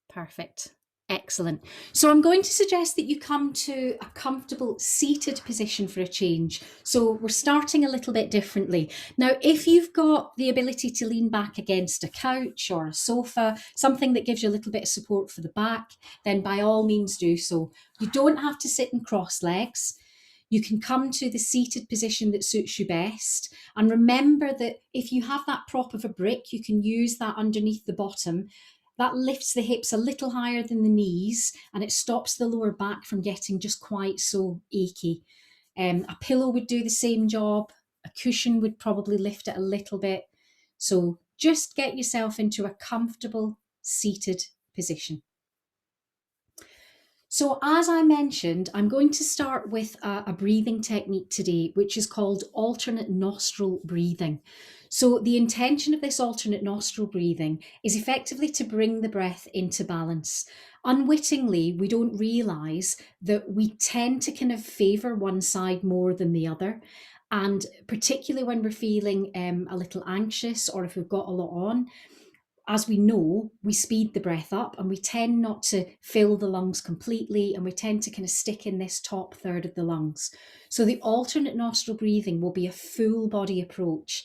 Perfect. Excellent. So I'm going to suggest that you come to a comfortable seated position for a change. So we're starting a little bit differently. Now, if you've got the ability to lean back against a couch or a sofa, something that gives you a little bit of support for the back, then by all means do so. You don't have to sit in cross legs. You can come to the seated position that suits you best. And remember that if you have that prop of a brick, you can use that underneath the bottom. That lifts the hips a little higher than the knees and it stops the lower back from getting just quite so achy. A pillow would do the same job. A cushion would probably lift it a little bit. So just get yourself into a comfortable seated position. So as I mentioned, I'm going to start with a breathing technique today, which is called alternate nostril breathing. So the intention of this alternate nostril breathing is effectively to bring the breath into balance. Unwittingly, we don't realize that we tend to kind of favor one side more than the other. And particularly when we're feeling a little anxious or if we've got a lot on, as we know, we speed the breath up and we tend not to fill the lungs completely and we tend to kind of stick in this top third of the lungs. So the alternate nostril breathing will be a full body approach.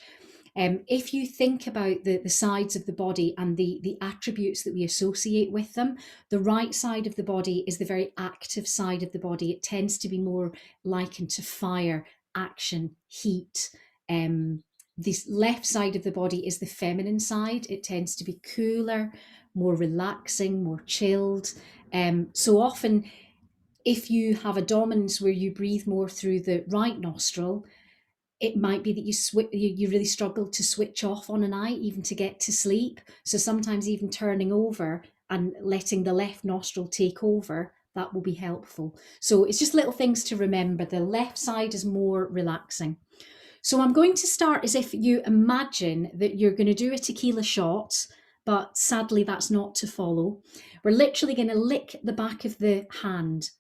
If you think about the sides of the body and the attributes that we associate with them, the right side of the body is the very active side of the body. It tends to be more likened to fire, action, heat. This left side of the body is the feminine side. It tends to be cooler, more relaxing, more chilled. So often, if you have a dominance where you breathe more through the right nostril, it might be that you really struggle to switch off on a night, even to get to sleep. So sometimes even turning over and letting the left nostril take over, that will be helpful. So it's just little things to remember. The left side is more relaxing. So I'm going to start as if you imagine that you're going to do a tequila shot, but sadly that's not to follow. We're literally going to lick the back of the hand.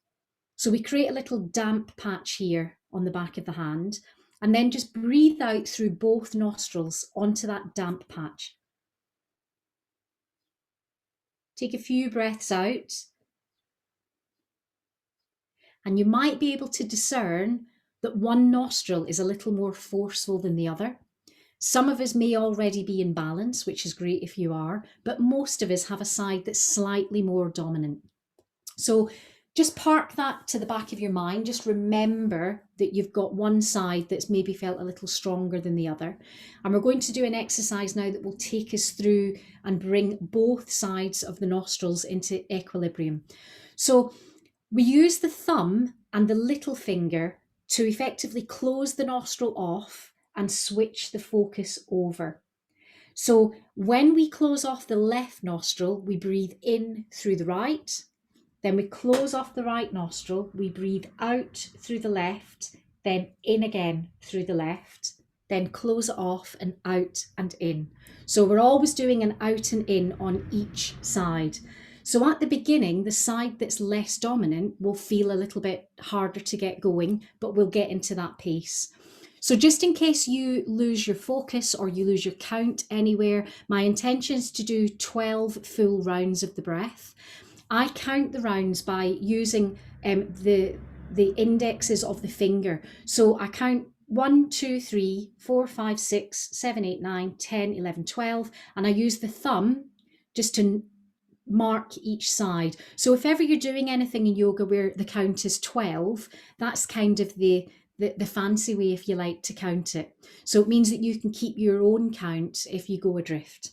So we create a little damp patch here on the back of the hand, and then just breathe out through both nostrils onto that damp patch. Take a few breaths out, and you might be able to discern that one nostril is a little more forceful than the other. Some of us may already be in balance, which is great if you are, but most of us have a side that's slightly more dominant. So just park that to the back of your mind. Just remember that you've got one side that's maybe felt a little stronger than the other. And we're going to do an exercise now that will take us through and bring both sides of the nostrils into equilibrium. So we use the thumb and the little finger to effectively close the nostril off and switch the focus over. So when we close off the left nostril, we breathe in through the right. Then we close off the right nostril, we breathe out through the left, then in again through the left, then close it off and out and in. So we're always doing an out and in on each side. So at the beginning, the side that's less dominant will feel a little bit harder to get going, but we'll get into that pace. So just in case you lose your focus or you lose your count anywhere, my intention is to do 12 full rounds of the breath. I count the rounds by using the indexes of the finger. So I count 1, 2, 3, 4, 5, 6, 7, 8, 9, 10, 11, 12, and I use the thumb just to mark each side. So if ever you're doing anything in yoga where the count is 12, that's kind of the fancy way, if you like, to count it. So it means that you can keep your own count if you go adrift.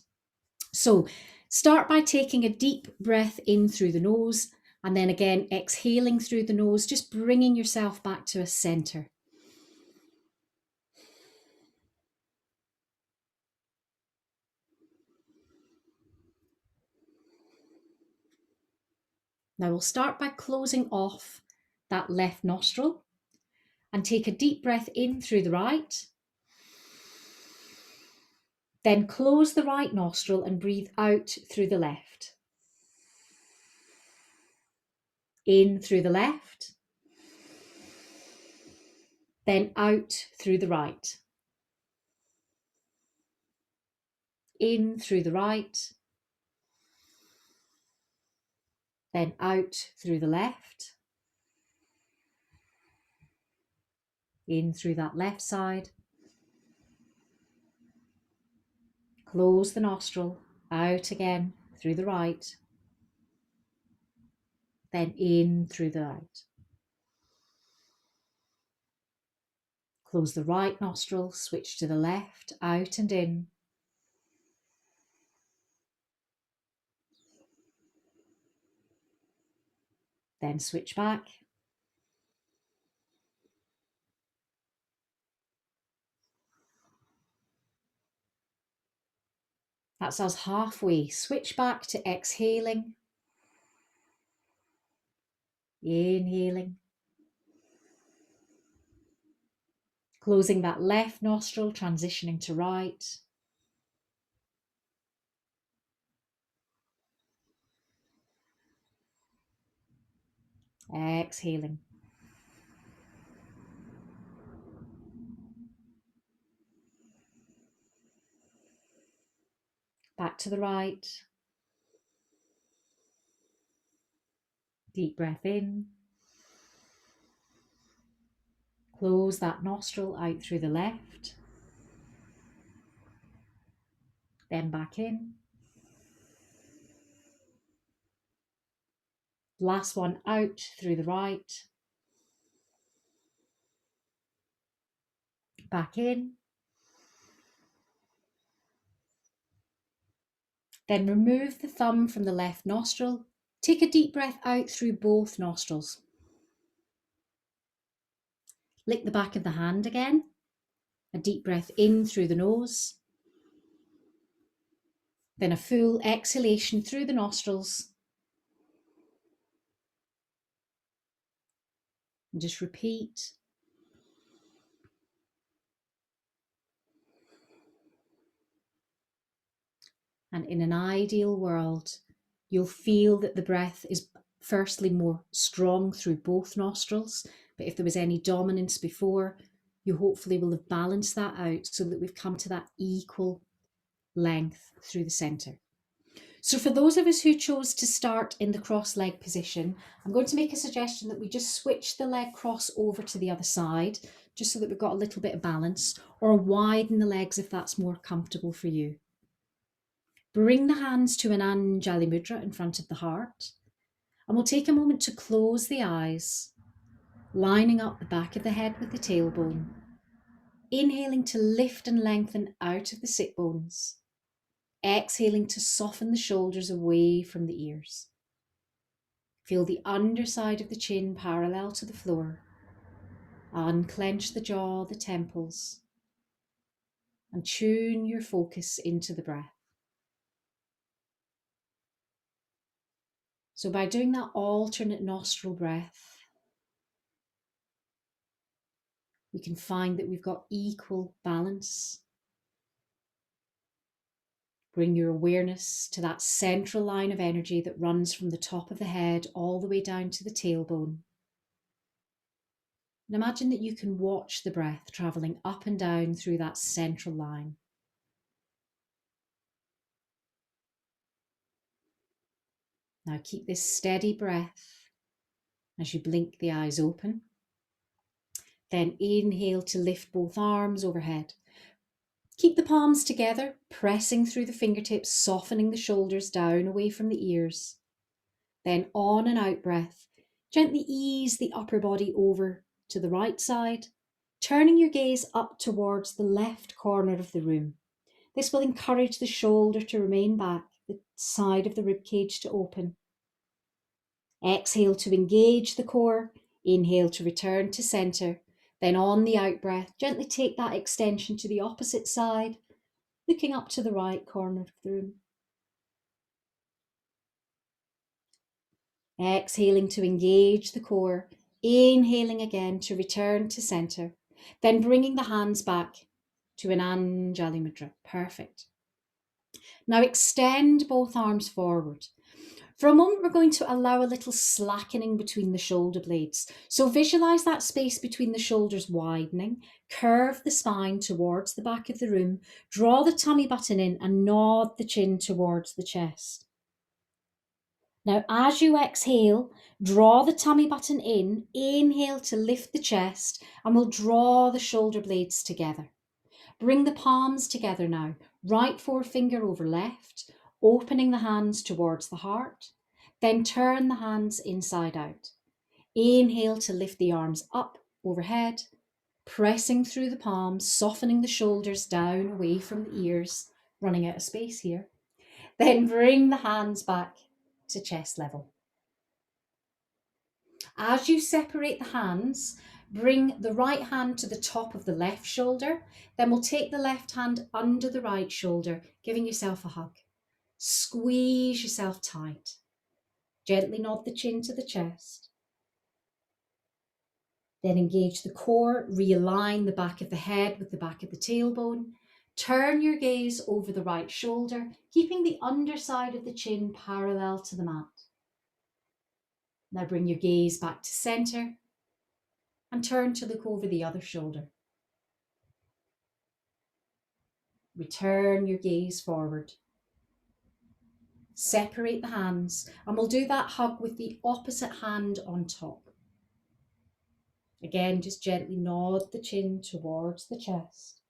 So start by taking a deep breath in through the nose and then again exhaling through the nose, just bringing yourself back to a center. Now we'll start by closing off that left nostril and take a deep breath in through the right. Then close the right nostril and breathe out through the left. In through the left, then out through the right. In through the right, Then out through the left. In through that left side. Close the nostril. Out again through the right. Then in through the right. Close the right nostril, switch to the left, out and in. Then switch back. That's us halfway. Switch back to exhaling. Inhaling. Closing that left nostril, transitioning to right. Exhaling. Back to the right. Deep breath in. Close that nostril out through the left. Then back in. Last one out through the right. Back in. Then remove the thumb from the left nostril. Take a deep breath out through both nostrils. Lick the back of the hand again. A deep breath in through the nose. Then a full exhalation through the nostrils. And just repeat. And in an ideal world, you'll feel that the breath is firstly more strong through both nostrils. But if there was any dominance before, you hopefully will have balanced that out so that we've come to that equal length through the centre. So for those of us who chose to start in the cross leg position, I'm going to make a suggestion that we just switch the leg cross over to the other side, just so that we've got a little bit of balance, or widen the legs if that's more comfortable for you. Bring the hands to an Anjali Mudra in front of the heart, and we'll take a moment to close the eyes, lining up the back of the head with the tailbone, inhaling to lift and lengthen out of the sit bones, exhaling to soften the shoulders away from the ears. Feel the underside of the chin parallel to the floor. Unclench the jaw, the temples, and tune your focus into the breath. So by doing that alternate nostril breath, we can find that we've got equal balance. Bring your awareness to that central line of energy that runs from the top of the head all the way down to the tailbone. And imagine that you can watch the breath travelling up and down through that central line. Now keep this steady breath as you blink the eyes open. Then inhale to lift both arms overhead. Keep the palms together, pressing through the fingertips, softening the shoulders down away from the ears. Then on and out breath, gently ease the upper body over to the right side, turning your gaze up towards the left corner of the room. This will encourage the shoulder to remain back, the side of the ribcage to open. Exhale to engage the core, inhale to return to centre. Then on the out breath, gently take that extension to the opposite side, looking up to the right corner of the room. Exhaling to engage the core, inhaling again to return to centre, then bringing the hands back to an Anjali Mudra. Perfect. Now extend both arms forward. For a moment, we're going to allow a little slackening between the shoulder blades. So visualize that space between the shoulders widening, curve the spine towards the back of the room, draw the tummy button in and nod the chin towards the chest. Now, as you exhale, draw the tummy button in, inhale to lift the chest, and we'll draw the shoulder blades together. Bring the palms together now, right forefinger over left, opening the hands towards the heart. Then turn the hands inside out. Inhale to lift the arms up overhead, pressing through the palms, softening the shoulders down away from the ears, running out of space here. Then bring the hands back to chest level. As you separate the hands, bring the right hand to the top of the left shoulder. Then we'll take the left hand under the right shoulder, giving yourself a hug. Squeeze yourself tight. Gently nod the chin to the chest. Then engage the core, realign the back of the head with the back of the tailbone. Turn your gaze over the right shoulder, keeping the underside of the chin parallel to the mat. Now bring your gaze back to center and turn to look over the other shoulder. Return your gaze forward. Separate the hands, and we'll do that hug with the opposite hand on top. Again, just gently nod the chin towards the chest.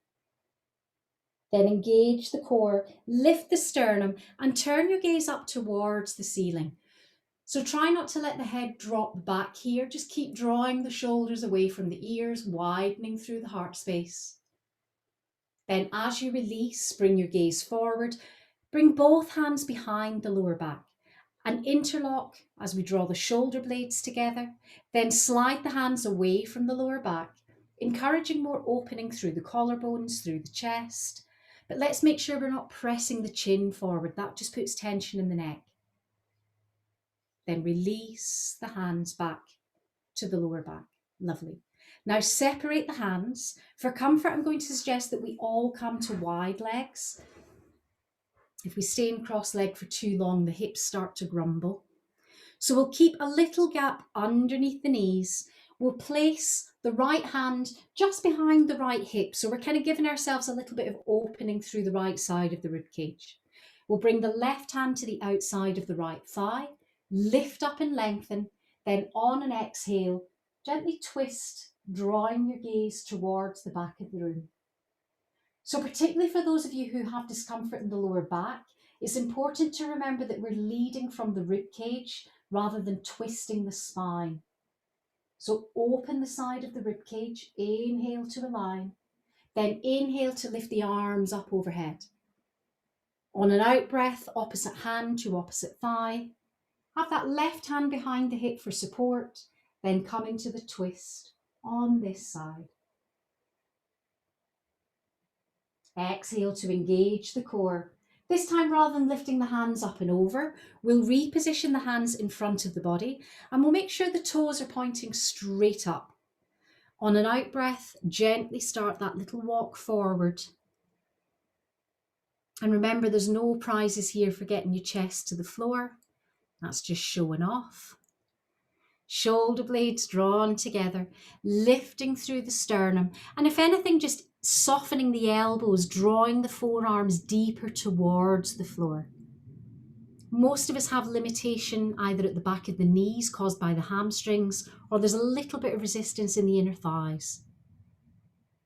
Then engage the core, lift the sternum, and turn your gaze up towards the ceiling. So try not to let the head drop back here. Just keep drawing the shoulders away from the ears, widening through the heart space. Then as you release, bring your gaze forward. Bring both hands behind the lower back and interlock as we draw the shoulder blades together. Then slide the hands away from the lower back, encouraging more opening through the collarbones, through the chest. But let's make sure we're not pressing the chin forward. That just puts tension in the neck. Then release the hands back to the lower back. Lovely. Now separate the hands. For comfort, I'm going to suggest that we all come to wide legs. If we stay in cross leg for too long, the hips start to grumble. So we'll keep a little gap underneath the knees. We'll place the right hand just behind the right hip. So we're kind of giving ourselves a little bit of opening through the right side of the rib cage. We'll bring the left hand to the outside of the right thigh, lift up and lengthen. Then on an exhale, gently twist, drawing your gaze towards the back of the room. So particularly for those of you who have discomfort in the lower back, it's important to remember that we're leading from the rib cage rather than twisting the spine. So open the side of the rib cage, inhale to align, then inhale to lift the arms up overhead. On an out breath, opposite hand to opposite thigh. Have that left hand behind the hip for support, then come into the twist on this side. Exhale to engage the core. This time, rather than lifting the hands up and over, we'll reposition the hands in front of the body and we'll make sure the toes are pointing straight up. On an out breath, gently start that little walk forward. And remember, there's no prizes here for getting your chest to the floor. That's just showing off. Shoulder blades drawn together, lifting through the sternum. And if anything, just softening the elbows, drawing the forearms deeper towards the floor. Most of us have limitation either at the back of the knees caused by the hamstrings, or there's a little bit of resistance in the inner thighs.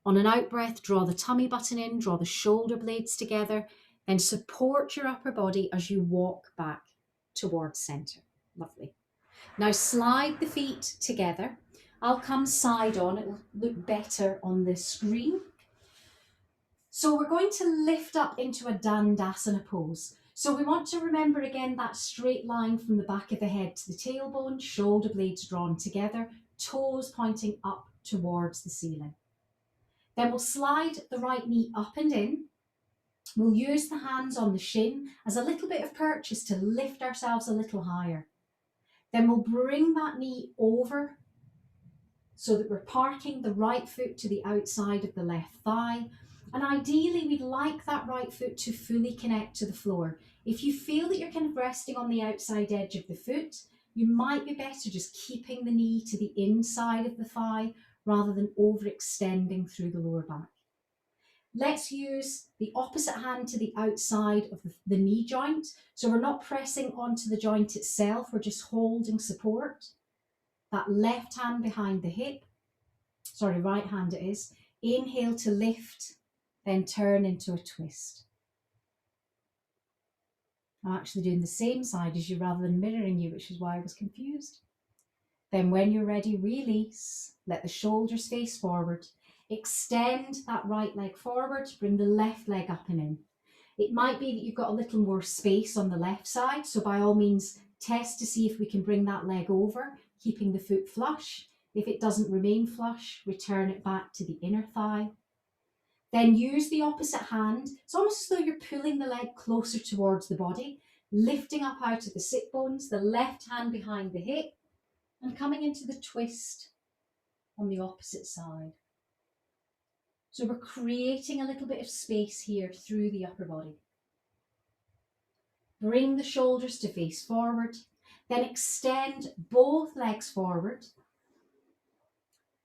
On an out breath, draw the tummy button in, draw the shoulder blades together, then support your upper body as you walk back towards center. Lovely. Now slide the feet together. I'll come side on, it will look better on the screen. So we're going to lift up into a Dandasana pose. So we want to remember again that straight line from the back of the head to the tailbone, shoulder blades drawn together, toes pointing up towards the ceiling. Then we'll slide the right knee up and in. We'll use the hands on the shin as a little bit of purchase to lift ourselves a little higher. Then we'll bring that knee over so that we're parking the right foot to the outside of the left thigh. And ideally, we'd like that right foot to fully connect to the floor. If you feel that you're kind of resting on the outside edge of the foot, you might be better just keeping the knee to the inside of the thigh rather than overextending through the lower back. Let's use the opposite hand to the outside of the knee joint. So we're not pressing onto the joint itself, we're just holding support. That left hand behind the hip, sorry, right hand it is. Inhale to lift, then turn into a twist. I'm actually doing the same side as you rather than mirroring you, which is why I was confused. Then when you're ready, release. Let the shoulders face forward. Extend that right leg forward, bring the left leg up and in. It might be that you've got a little more space on the left side, so by all means, test to see if we can bring that leg over, keeping the foot flush. If it doesn't remain flush, return it back to the inner thigh. Then use the opposite hand. It's almost as though you're pulling the leg closer towards the body, lifting up out of the sit bones, the left hand behind the hip, and coming into the twist on the opposite side. So we're creating a little bit of space here through the upper body. Bring the shoulders to face forward, then extend both legs forward,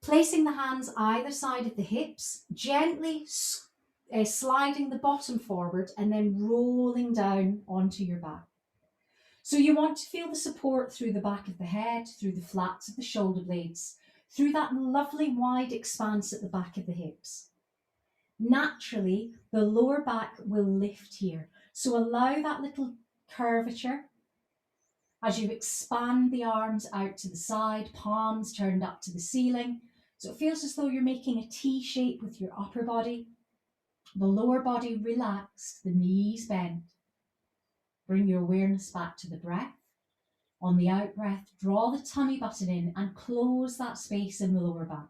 placing the hands either side of the hips, gently sliding the bottom forward and then rolling down onto your back. So you want to feel the support through the back of the head, through the flats of the shoulder blades, through that lovely wide expanse at the back of the hips. Naturally, the lower back will lift here. So allow that little curvature as you expand the arms out to the side, palms turned up to the ceiling. So it feels as though you're making a T shape with your upper body, the lower body relaxed, the knees bent. Bring your awareness back to the breath. On the out breath, draw the tummy button in and close that space in the lower back.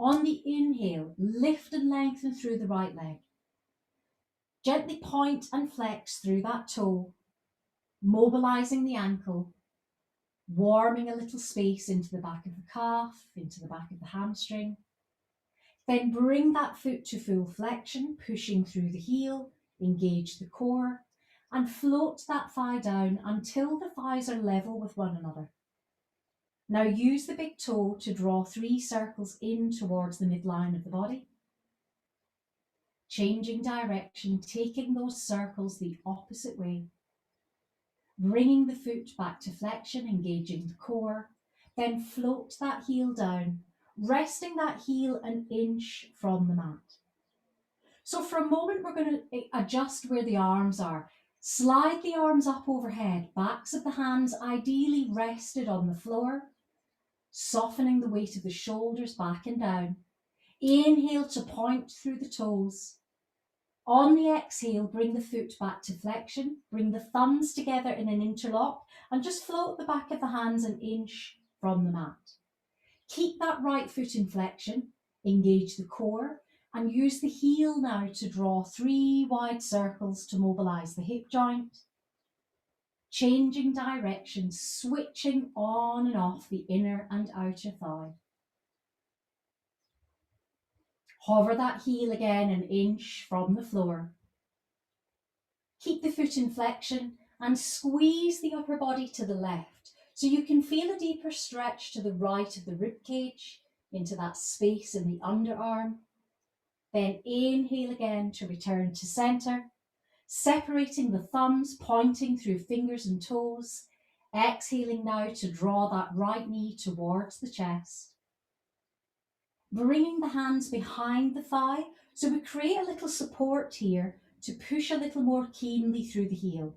On the inhale, lift and lengthen through the right leg. Gently point and flex through that toe, mobilizing the ankle, warming a little space into the back of the calf, into the back of the hamstring. Then bring that foot to full flexion, pushing through the heel, engage the core, and float that thigh down until the thighs are level with one another. Now use the big toe to draw 3 circles in towards the midline of the body. Changing direction, taking those circles the opposite way. Bringing the foot back to flexion, engaging the core. Then float that heel down, resting that heel an inch from the mat. So for a moment, we're going to adjust where the arms are. Slide the arms up overhead, backs of the hands ideally rested on the floor, softening the weight of the shoulders back and down. Inhale to point through the toes. On the exhale, bring the foot back to flexion, bring the thumbs together in an interlock and just float the back of the hands an inch from the mat. Keep that right foot in flexion, engage the core and use the heel now to draw 3 wide circles to mobilize the hip joint. Changing direction, switching on and off the inner and outer thigh. Hover that heel again an inch from the floor. Keep the foot in flexion and squeeze the upper body to the left so you can feel a deeper stretch to the right of the rib cage into that space in the underarm. Then inhale again to return to center, separating the thumbs, pointing through fingers and toes. Exhaling now to draw that right knee towards the chest. Bringing the hands behind the thigh so we create a little support here to push a little more keenly through the heel.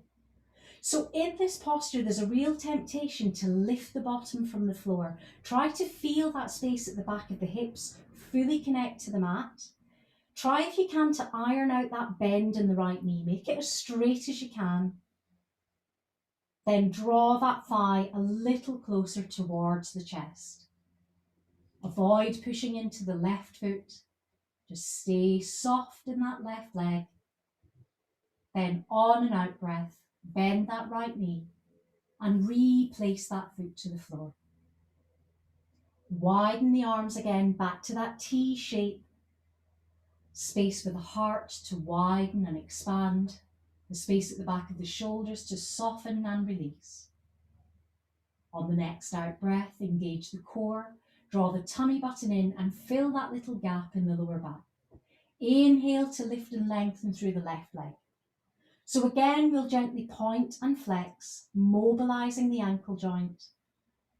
So in this posture, there's a real temptation to lift the bottom from the floor. Try to feel that space at the back of the hips, fully connect to the mat. Try if you can to iron out that bend in the right knee. Make it as straight as you can. Then draw that thigh a little closer towards the chest. Avoid pushing into the left foot. Just stay soft in that left leg. Then on and out breath, bend that right knee and replace that foot to the floor. Widen the arms again back to that T shape. Space for the heart to widen and expand. The space at the back of the shoulders to soften and release. On the next out breath, engage the core. Draw the tummy button in and fill that little gap in the lower back. Inhale to lift and lengthen through the left leg. So again, we'll gently point and flex, mobilizing the ankle joint,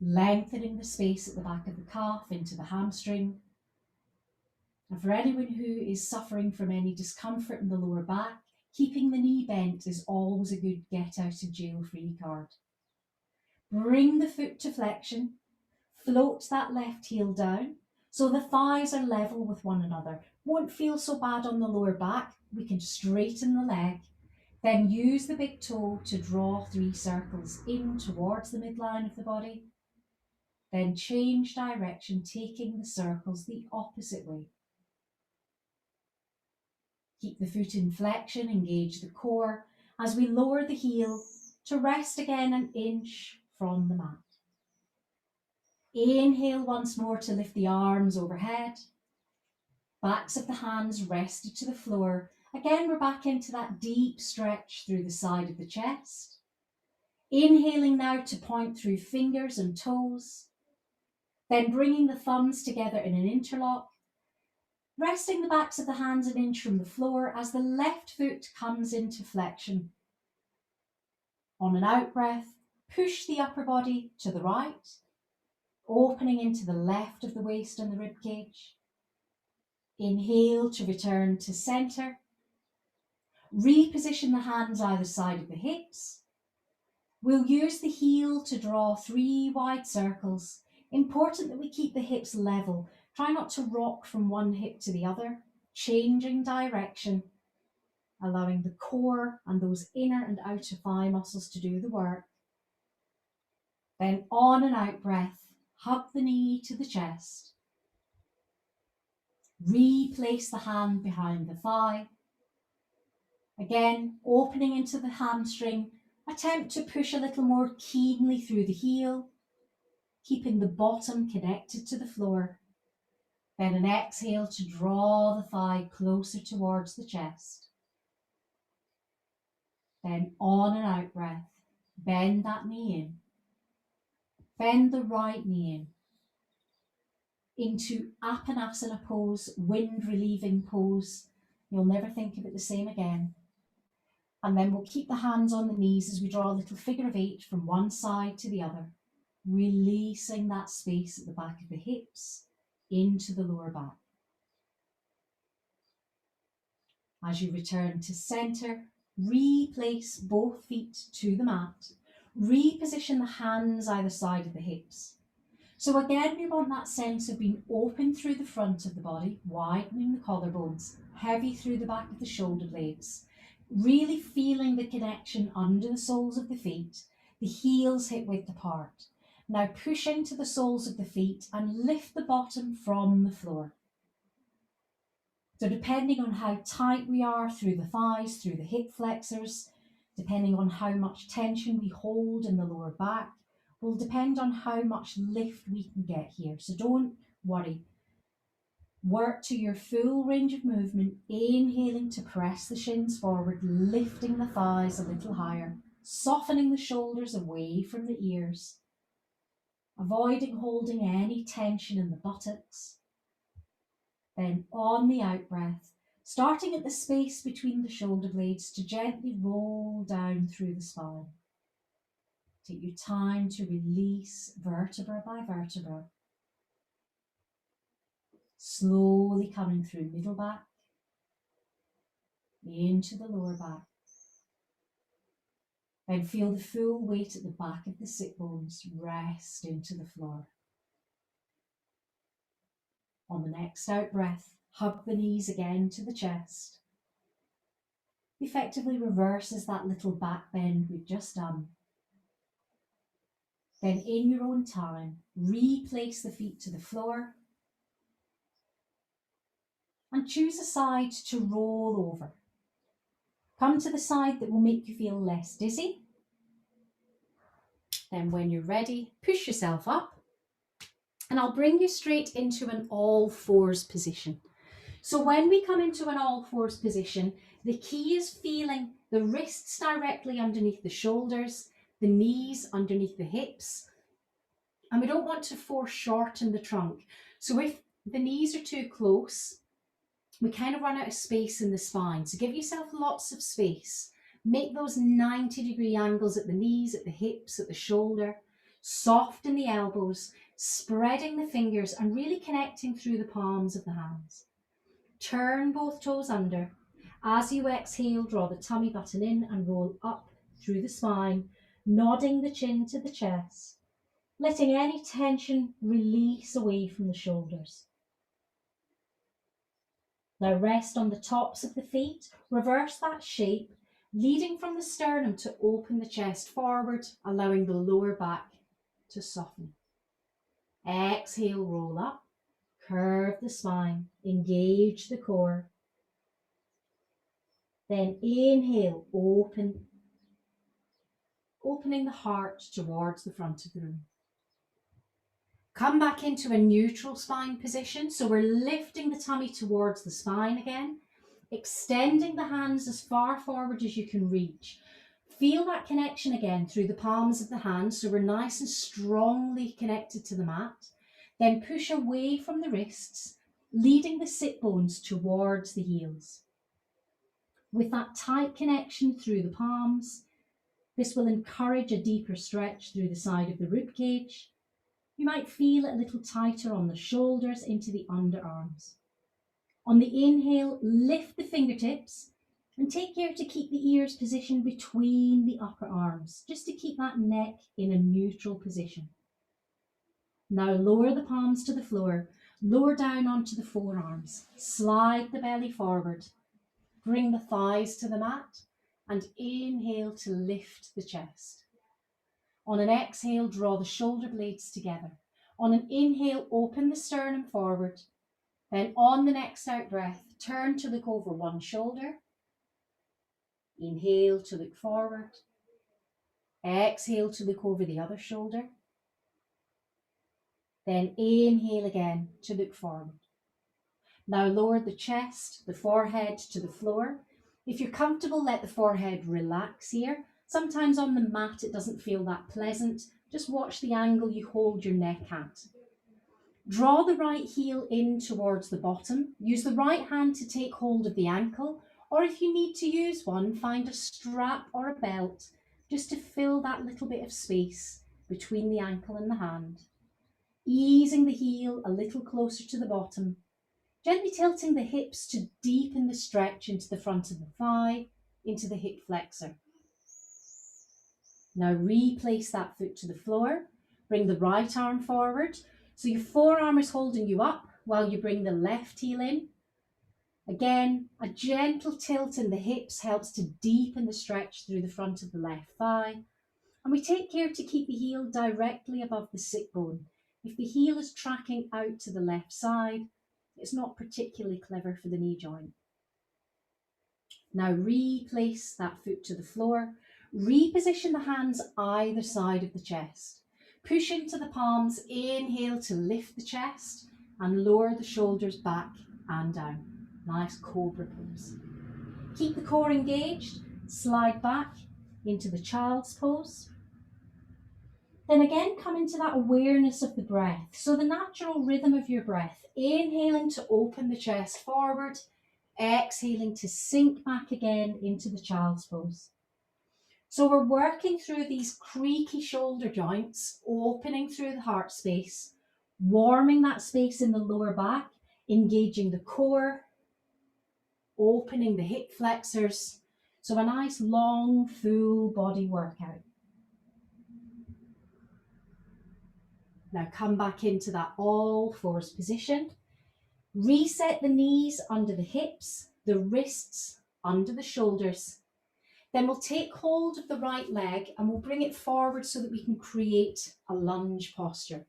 lengthening the space at the back of the calf into the hamstring. And for anyone who is suffering from any discomfort in the lower back, keeping the knee bent is always a good get out of jail free card. Bring the foot to flexion, float that left heel down so the thighs are level with one another. Won't feel so bad on the lower back. We can straighten the leg. Then use the big toe to draw 3 circles in towards the midline of the body. Then change direction, taking the circles the opposite way. Keep the foot in flexion, engage the core as we lower the heel to rest again an inch from the mat. Inhale once more to lift the arms overhead. Backs of the hands rested to the floor. Again, we're back into that deep stretch through the side of the chest. Inhaling now to point through fingers and toes. Then bringing the thumbs together in an interlock. Resting the backs of the hands an inch from the floor as the left foot comes into flexion. On an out breath, push the upper body to the right, opening into the left of the waist and the rib cage. Inhale to return to centre. Reposition the hands either side of the hips. We'll use the heel to draw 3 wide circles. Important that we keep the hips level. Try not to rock from one hip to the other, changing direction, allowing the core and those inner and outer thigh muscles to do the work. Then on an out breath, hug the knee to the chest. Replace the hand behind the thigh. Again, opening into the hamstring, attempt to push a little more keenly through the heel, keeping the bottom connected to the floor. Then an exhale to draw the thigh closer towards the chest. Then on an out breath, bend that knee in. Bend the right knee into Apanasana pose, wind relieving pose. You'll never think of it the same again. And then we'll keep the hands on the knees as we draw a little figure of 8 from one side to the other, releasing that space at the back of the hips into the lower back. As you return to centre, replace both feet to the mat. Reposition the hands either side of the hips. So again, we want that sense of being open through the front of the body, widening the collarbones, heavy through the back of the shoulder blades, really feeling the connection under the soles of the feet, the heels hip width apart. Now push into the soles of the feet and lift the bottom from the floor. So depending on how tight we are through the thighs, through the hip flexors, depending on how much tension we hold in the lower back, will depend on how much lift we can get here. So don't worry. Work to your full range of movement, inhaling to press the shins forward, lifting the thighs a little higher, softening the shoulders away from the ears, avoiding holding any tension in the buttocks. Then on the out breath, starting at the space between the shoulder blades to gently roll down through the spine. Take your time to release vertebra by vertebra. Slowly coming through middle back, into the lower back. Then feel the full weight at the back of the sit bones rest into the floor. On the next out breath, hug the knees again to the chest. Effectively reverses that little back bend we've just done. Then in your own time, replace the feet to the floor and choose a side to roll over. Come to the side that will make you feel less dizzy. Then when you're ready, push yourself up and I'll bring you straight into an all fours position. So when we come into an all fours position, the key is feeling the wrists directly underneath the shoulders, the knees underneath the hips, and we don't want to foreshorten the trunk. So if the knees are too close, we kind of run out of space in the spine. So give yourself lots of space. Make those 90-degree angles at the knees, at the hips, at the shoulder. Soften the elbows, spreading the fingers and really connecting through the palms of the hands. Turn both toes under. As you exhale, draw the tummy button in and roll up through the spine, nodding the chin to the chest, letting any tension release away from the shoulders. Now rest on the tops of the feet, reverse that shape, leading from the sternum to open the chest forward, allowing the lower back to soften. Exhale, roll up, curve the spine, engage the core. Then inhale, opening the heart towards the front of the room. Come back into a neutral spine position. So we're lifting the tummy towards the spine again, extending the hands as far forward as you can reach. Feel that connection again through the palms of the hands, so we're nice and strongly connected to the mat. Then push away from the wrists, leading the sit bones towards the heels. With that tight connection through the palms, this will encourage a deeper stretch through the side of the rib cage. You might feel it a little tighter on the shoulders into the underarms. On the inhale, lift the fingertips and take care to keep the ears positioned between the upper arms, just to keep that neck in a neutral position. Now lower the palms to the floor, lower down onto the forearms, slide the belly forward, bring the thighs to the mat and inhale to lift the chest. On an exhale, draw the shoulder blades together. On an inhale, open the sternum forward. Then on the next out breath, turn to look over one shoulder. Inhale to look forward. Exhale to look over the other shoulder. Then inhale again to look forward. Now lower the chest, the forehead to the floor. If you're comfortable, let the forehead relax here. Sometimes on the mat it doesn't feel that pleasant. Just watch the angle you hold your neck at. Draw the right heel in towards the bottom. Use the right hand to take hold of the ankle, or if you need to use one, find a strap or a belt just to fill that little bit of space between the ankle and the hand. Easing the heel a little closer to the bottom, gently tilting the hips to deepen the stretch into the front of the thigh, into the hip flexor. Now replace that foot to the floor. Bring the right arm forward. So your forearm is holding you up while you bring the left heel in. Again, a gentle tilt in the hips helps to deepen the stretch through the front of the left thigh. And we take care to keep the heel directly above the sit bone. If the heel is tracking out to the left side, it's not particularly clever for the knee joint. Now replace that foot to the floor. Reposition the hands either side of the chest. Push into the palms, inhale to lift the chest and lower the shoulders back and down. Nice cobra pose. Keep the core engaged, slide back into the child's pose. Then again, come into that awareness of the breath. So the natural rhythm of your breath, inhaling to open the chest forward, exhaling to sink back again into the child's pose. So we're working through these creaky shoulder joints, opening through the heart space, warming that space in the lower back, engaging the core, opening the hip flexors. So a nice long, full body workout. Now come back into that all fours position. Reset the knees under the hips, the wrists under the shoulders. Then we'll take hold of the right leg and we'll bring it forward so that we can create a lunge posture.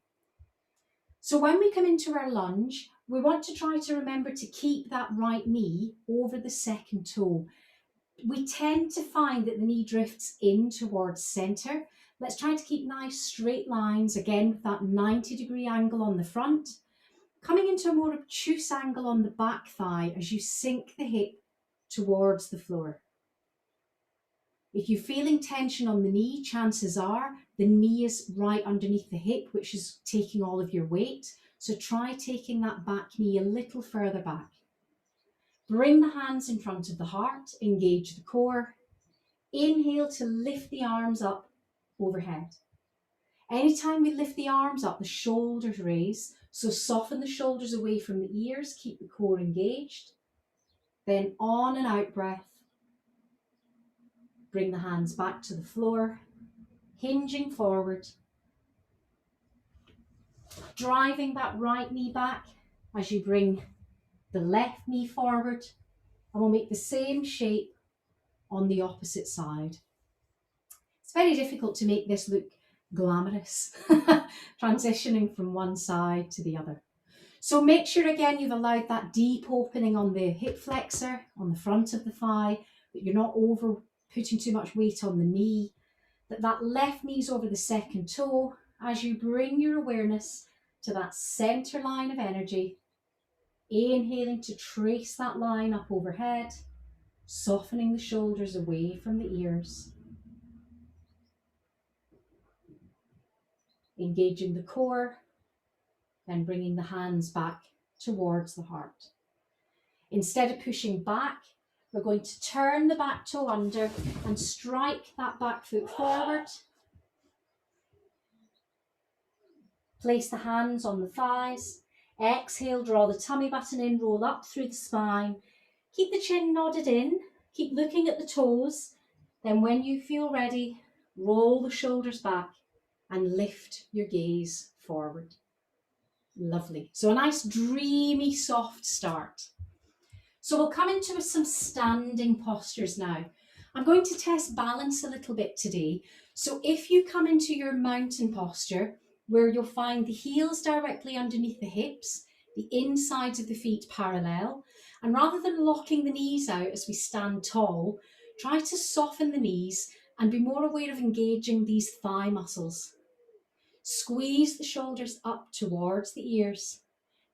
So when we come into our lunge, we want to try to remember to keep that right knee over the second toe. We tend to find that the knee drifts in towards center. Let's try to keep nice straight lines, again with that 90-degree angle on the front, coming into a more obtuse angle on the back thigh as you sink the hip towards the floor. If you're feeling tension on the knee, chances are the knee is right underneath the hip, which is taking all of your weight. So try taking that back knee a little further back. Bring the hands in front of the heart, engage the core. Inhale to lift the arms up overhead. Anytime we lift the arms up, the shoulders raise. So soften the shoulders away from the ears, keep the core engaged. Then on and out breath. Bring the hands back to the floor, hinging forward. Driving that right knee back as you bring the left knee forward. And we'll make the same shape on the opposite side. It's very difficult to make this look glamorous, transitioning from one side to the other. So make sure again you've allowed that deep opening on the hip flexor, on the front of the thigh, that you're not over putting too much weight on the knee, that left knee's over the second toe as you bring your awareness to that center line of energy. Inhaling to trace that line up overhead, softening the shoulders away from the ears. Engaging the core, then bringing the hands back towards the heart. Instead of pushing back, we're going to turn the back toe under and strike that back foot forward. Place the hands on the thighs. Exhale, draw the tummy button in, roll up through the spine. Keep the chin nodded in, keep looking at the toes. Then when you feel ready, roll the shoulders back and lift your gaze forward. Lovely. So a nice dreamy, soft start. So we'll come into some standing postures now. I'm going to test balance a little bit today. So if you come into your mountain posture, where you'll find the heels directly underneath the hips, the insides of the feet parallel, and rather than locking the knees out as we stand tall, try to soften the knees and be more aware of engaging these thigh muscles. Squeeze the shoulders up towards the ears,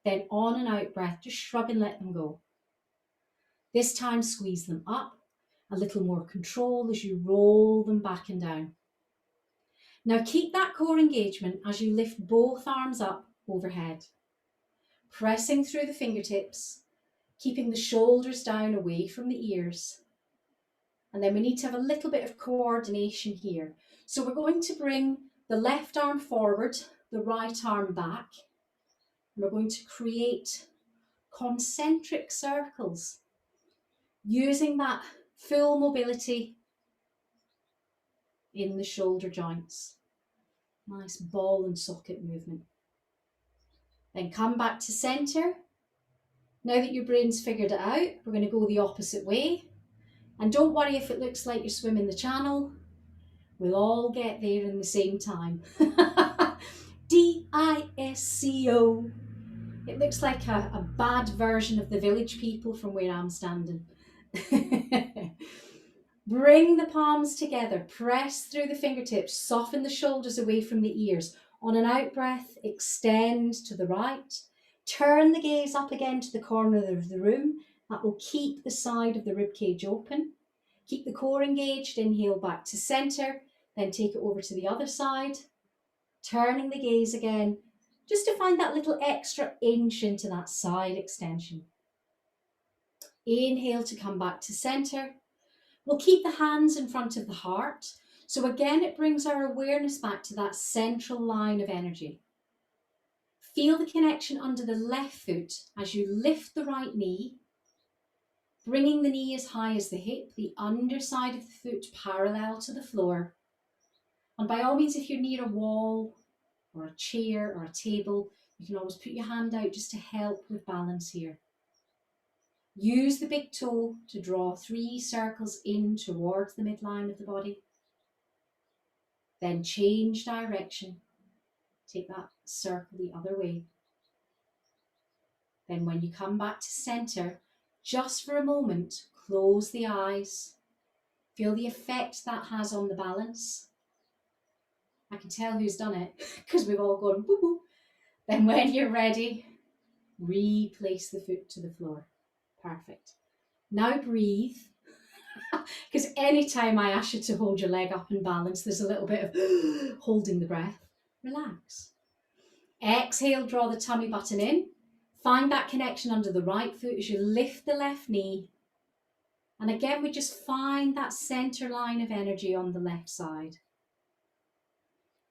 then on and out breath, just shrug and let them go. This time squeeze them up, a little more control as you roll them back and down. Now keep that core engagement as you lift both arms up overhead, pressing through the fingertips, keeping the shoulders down away from the ears. And then we need to have a little bit of coordination here. So we're going to bring the left arm forward, the right arm back. And we're going to create concentric circles using that full mobility in the shoulder joints. Nice ball and socket movement. Then come back to center. Now that your brain's figured it out, we're going to go the opposite way. And don't worry if it looks like you're swimming the channel. We'll all get there in the same time. D-I-S-C-O. It looks like a bad version of the Village People from where I'm standing. Bring the palms together, press through the fingertips, soften the shoulders away from the ears. On an out breath, extend to the right. Turn the gaze up again to the corner of the room. That will keep the side of the ribcage open. Keep the core engaged, inhale back to center, then take it over to the other side. Turning the gaze again, just to find that little extra inch into that side extension. Inhale to come back to center. We'll keep the hands in front of the heart. So again, it brings our awareness back to that central line of energy. Feel the connection under the left foot as you lift the right knee, bringing the knee as high as the hip, the underside of the foot parallel to the floor. And by all means, if you're near a wall or a chair or a table, you can always put your hand out just to help with balance here. Use the big toe to draw 3 circles in towards the midline of the body. Then change direction. Take that circle the other way. Then when you come back to center, just for a moment, close the eyes. Feel the effect that has on the balance. I can tell who's done it because we've all gone woo woo. Then when you're ready, replace the foot to the floor. Perfect. Now breathe, because anytime I ask you to hold your leg up and balance, there's a little bit of holding the breath. Relax. Exhale, draw the tummy button in. Find that connection under the right foot as you lift the left knee. And again, we just find that center line of energy on the left side.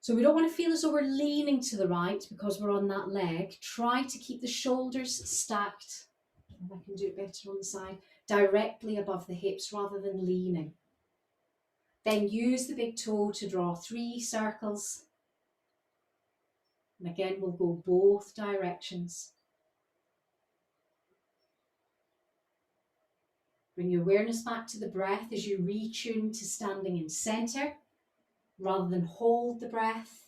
So we don't want to feel as though we're leaning to the right because we're on that leg. Try to keep the shoulders stacked. If I can do it better on the side, directly above the hips rather than leaning. Then use the big toe to draw 3 circles. And again, we'll go both directions. Bring your awareness back to the breath as you retune to standing in center. Rather than hold the breath,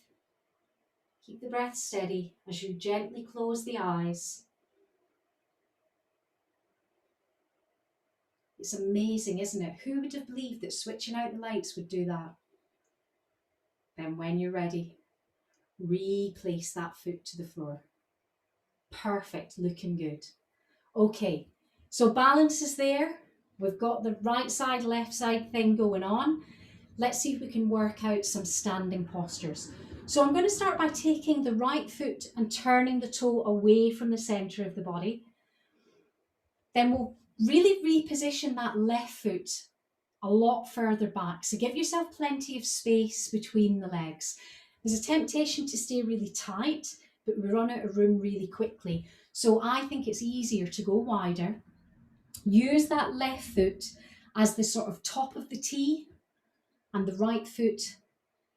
keep the breath steady as you gently close the eyes. It's amazing, isn't it? Who would have believed that switching out the lights would do that? Then when you're ready, replace that foot to the floor. Perfect, looking good. Okay, so balance is there. We've got the right side, left side thing going on. Let's see if we can work out some standing postures. So I'm going to start by taking the right foot and turning the toe away from the center of the body. Then we'll really reposition that left foot a lot further back. So give yourself plenty of space between the legs. There's a temptation to stay really tight, but we run out of room really quickly. So I think it's easier to go wider. Use that left foot as the sort of top of the T, and the right foot,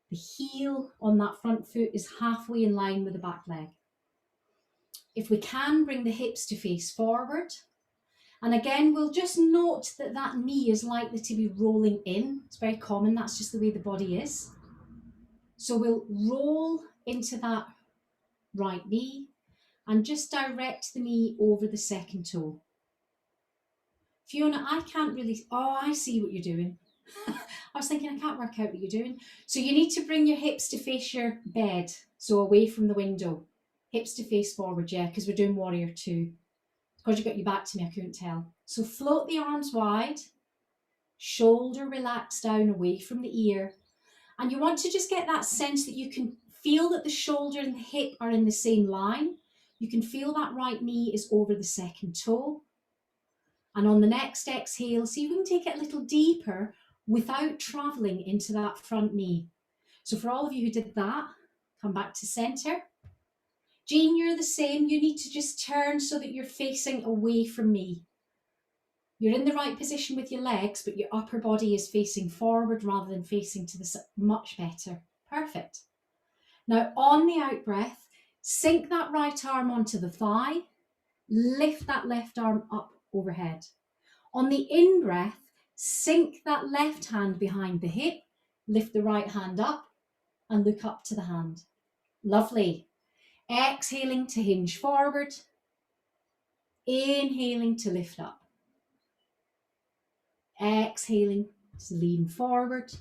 the heel on that front foot is halfway in line with the back leg. If we can, bring the hips to face forward. And again, we'll just note that that knee is likely to be rolling in. It's very common, that's just the way the body is. So we'll roll into that right knee and just direct the knee over the second toe. Fiona, I can't really, oh, I see what you're doing. I was thinking I can't work out what you're doing. So you need to bring your hips to face your bed, so away from the window. Hips to face forward, yeah, because we're doing warrior 2. Because you got your back to me, I couldn't tell. So float the arms wide, shoulder relaxed down away from the ear. And you want to just get that sense that you can feel that the shoulder and the hip are in the same line. You can feel that right knee is over the second toe. And on the next exhale, see if we can take it a little deeper without traveling into that front knee. So for all of you who did that, come back to center. Jean, you're the same. You need to just turn so that you're facing away from me. You're in the right position with your legs, but your upper body is facing forward rather than facing to the side. Much better. Perfect. Now on the out breath, sink that right arm onto the thigh. Lift that left arm up overhead. On the in breath, sink that left hand behind the hip, lift the right hand up and look up to the hand. Lovely. Exhaling to hinge forward. Inhaling to lift up. Exhaling to lean forward.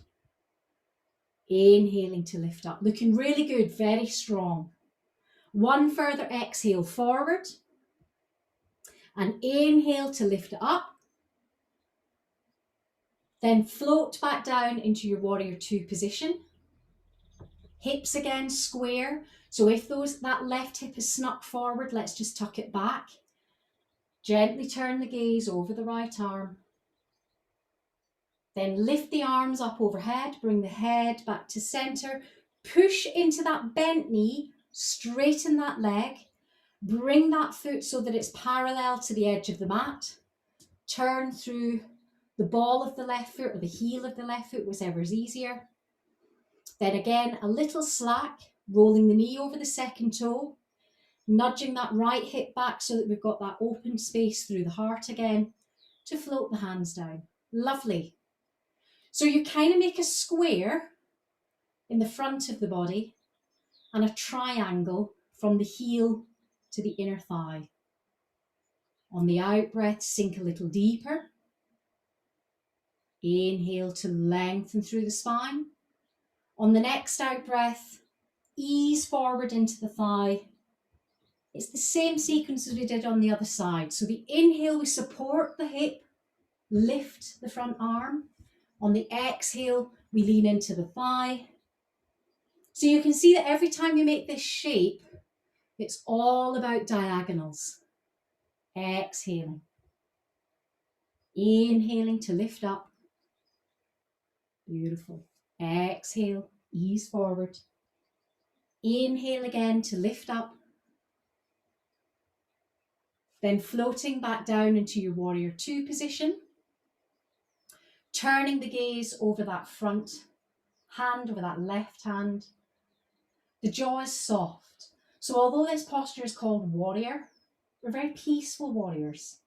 Inhaling to lift up. Looking really good, very strong. One further exhale forward. And inhale to lift up. Then float back down into your warrior 2 position. Hips again square. So if that left hip is snuck forward, let's just tuck it back. Gently turn the gaze over the right arm. Then lift the arms up overhead, bring the head back to center. Push into that bent knee, straighten that leg. Bring that foot so that it's parallel to the edge of the mat. Turn through the ball of the left foot or the heel of the left foot, whichever's easier. Then again, a little slack, rolling the knee over the second toe, nudging that right hip back so that we've got that open space through the heart again to float the hands down. Lovely. So you kind of make a square in the front of the body and a triangle from the heel to the inner thigh. On the out breath, sink a little deeper. Inhale to lengthen through the spine. On the next out breath, ease forward into the thigh. It's the same sequence as we did on the other side. So the inhale, we support the hip, lift the front arm. On the exhale, we lean into the thigh. So you can see that every time you make this shape, it's all about diagonals. exhaling. Inhaling to lift up. Beautiful. Exhale, ease forward. Inhale again to lift up. Then floating back down into your warrior two position. Turning the gaze over that front hand, over that left hand. The jaw is soft. So although this posture is called warrior, we're very peaceful warriors.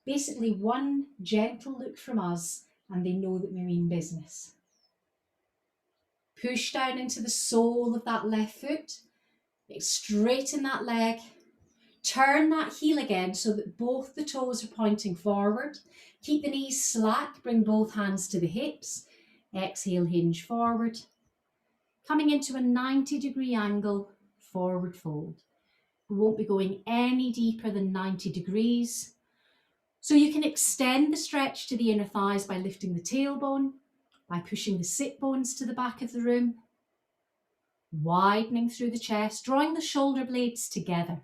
Basically one gentle look from us and they know that we mean business. Push down into the sole of that left foot. Straighten that leg. Turn that heel again so that both the toes are pointing forward. Keep the knees slack. Bring both hands to the hips. Exhale, hinge forward. Coming into a 90-degree angle, forward fold. We won't be going any deeper than 90 degrees. So you can extend the stretch to the inner thighs by lifting the tailbone, by pushing the sit bones to the back of the room, widening through the chest, drawing the shoulder blades together.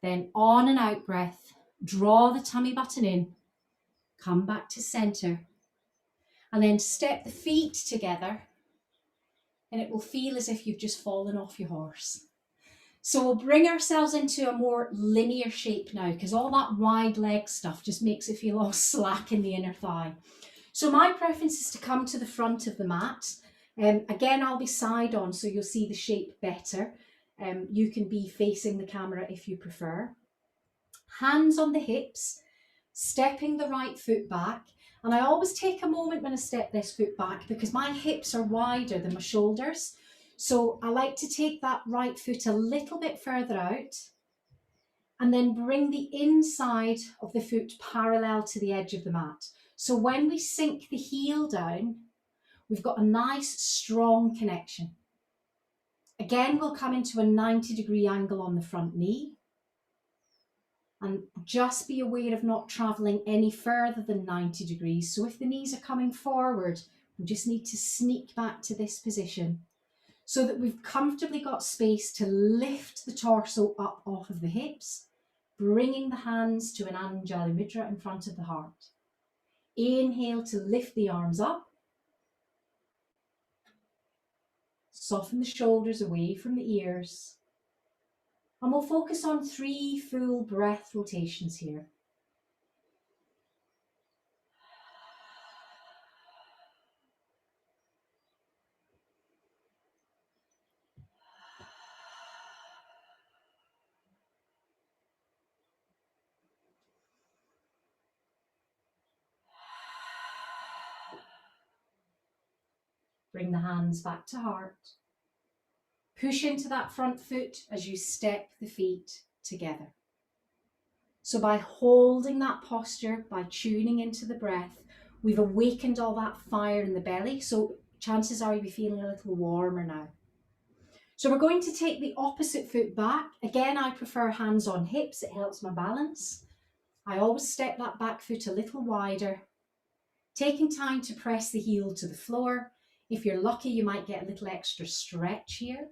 Then on and out breath, draw the tummy button in, come back to center, and then step the feet together, and it will feel as if you've just fallen off your horse. So we'll bring ourselves into a more linear shape now, because all that wide leg stuff just makes it feel all slack in the inner thigh. So my preference is to come to the front of the mat. Again, I'll be side on, so you'll see the shape better. You can be facing the camera if you prefer. Hands on the hips, stepping the right foot back. And I always take a moment when I step this foot back because my hips are wider than my shoulders. So I like to take that right foot a little bit further out and then bring the inside of the foot parallel to the edge of the mat. So when we sink the heel down, we've got a nice strong connection. Again, we'll come into a 90-degree angle on the front knee. And just be aware of not travelling any further than 90 degrees. So if the knees are coming forward, we just need to sneak back to this position so that we've comfortably got space to lift the torso up off of the hips, bringing the hands to an Anjali Mudra in front of the heart. Inhale to lift the arms up. Soften the shoulders away from the ears. And we'll focus on 3 full breath rotations here. Bring the hands back to heart. Push into that front foot as you step the feet together. So by holding that posture, by tuning into the breath, we've awakened all that fire in the belly. So chances are you'll be feeling a little warmer now. So we're going to take the opposite foot back. Again, I prefer hands on hips. It helps my balance. I always step that back foot a little wider, taking time to press the heel to the floor. If you're lucky, you might get a little extra stretch here.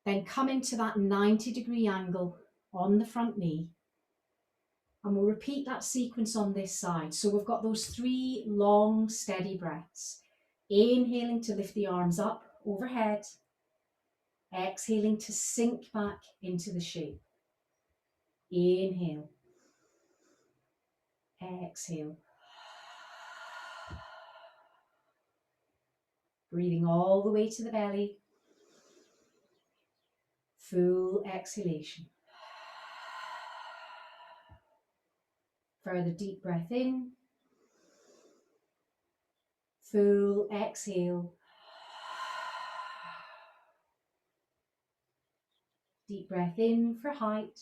Then come into that 90-degree angle on the front knee. And we'll repeat that sequence on this side. So we've got those 3 long, steady breaths. Inhaling to lift the arms up overhead. Exhaling to sink back into the shape. Inhale. Exhale. Breathing all the way to the belly. Full exhalation. Further deep breath in. Full exhale. Deep breath in for height.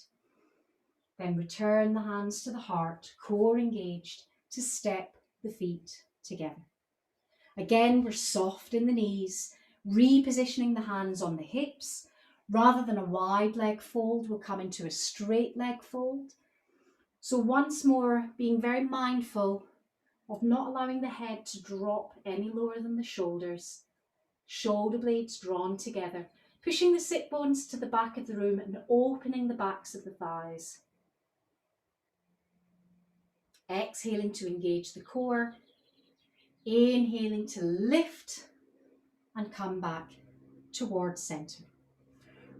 Then return the hands to the heart, core engaged, to step the feet together. Again, we're soft in the knees, repositioning the hands on the hips. Rather than a wide leg fold, we'll come into a straight leg fold. So once more, being very mindful of not allowing the head to drop any lower than the shoulders. Shoulder blades drawn together. Pushing the sit bones to the back of the room and opening the backs of the thighs. Exhaling to engage the core. Inhaling to lift and come back towards centre.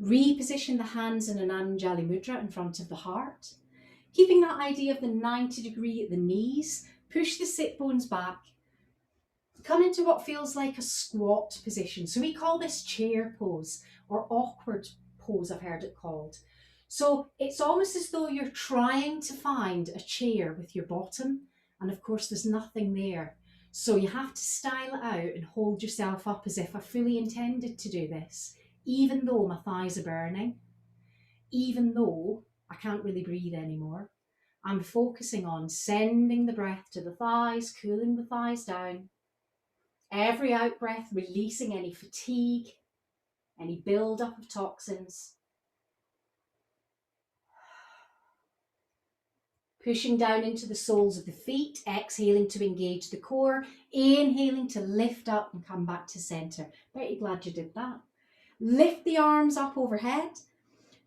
Reposition the hands in an Anjali Mudra in front of the heart. Keeping that idea of the 90 degree at the knees. Push the sit bones back. Come into what feels like a squat position. So we call this chair pose or awkward pose, I've heard it called. So it's almost as though you're trying to find a chair with your bottom, and of course there's nothing there. So you have to style it out and hold yourself up as if I fully intended to do this, even though my thighs are burning, even though I can't really breathe anymore. I'm focusing on sending the breath to the thighs, cooling the thighs down. Every out breath, releasing any fatigue, any build-up of toxins. Pushing down into the soles of the feet, exhaling to engage the core, inhaling to lift up and come back to centre. Very glad you did that. Lift the arms up overhead.